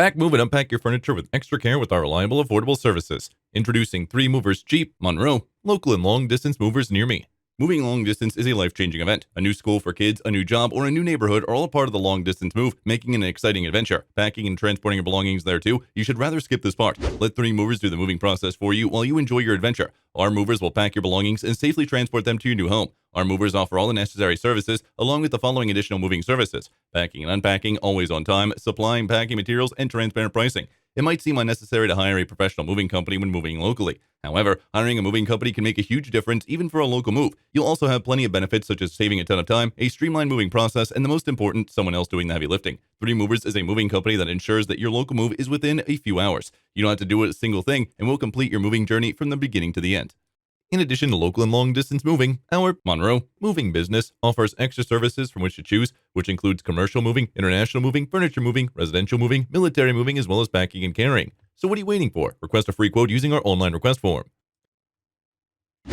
Pack, move, and unpack your furniture with extra care with our reliable, affordable services. Introducing 3 Movers Cheap, Monroe, local and long-distance movers near me. Moving long distance is a life-changing event. A new school for kids, a new job, or a new neighborhood are all a part of the long-distance move, making it an exciting adventure. Packing and transporting your belongings there too, you should rather skip this part. Let 3 Movers do the moving process for you while you enjoy your adventure. Our movers will pack your belongings and safely transport them to your new home. Our movers offer all the necessary services, along with the following additional moving services: packing and unpacking, always on time, supplying packing materials, and transparent pricing. It might seem unnecessary to hire a professional moving company when moving locally. However, hiring a moving company can make a huge difference even for a local move. You'll also have plenty of benefits such as saving a ton of time, a streamlined moving process, and the most important, someone else doing the heavy lifting. 3 Movers is a moving company that ensures that your local move is within a few hours. You don't have to do a single thing, and we'll complete your moving journey from the beginning to the end. In addition to local and long-distance moving, our Monroe moving business offers extra services from which to choose, which includes commercial moving, international moving, furniture moving, residential moving, military moving, as well as packing and carrying. So what are you waiting for? Request a free quote using our online request form.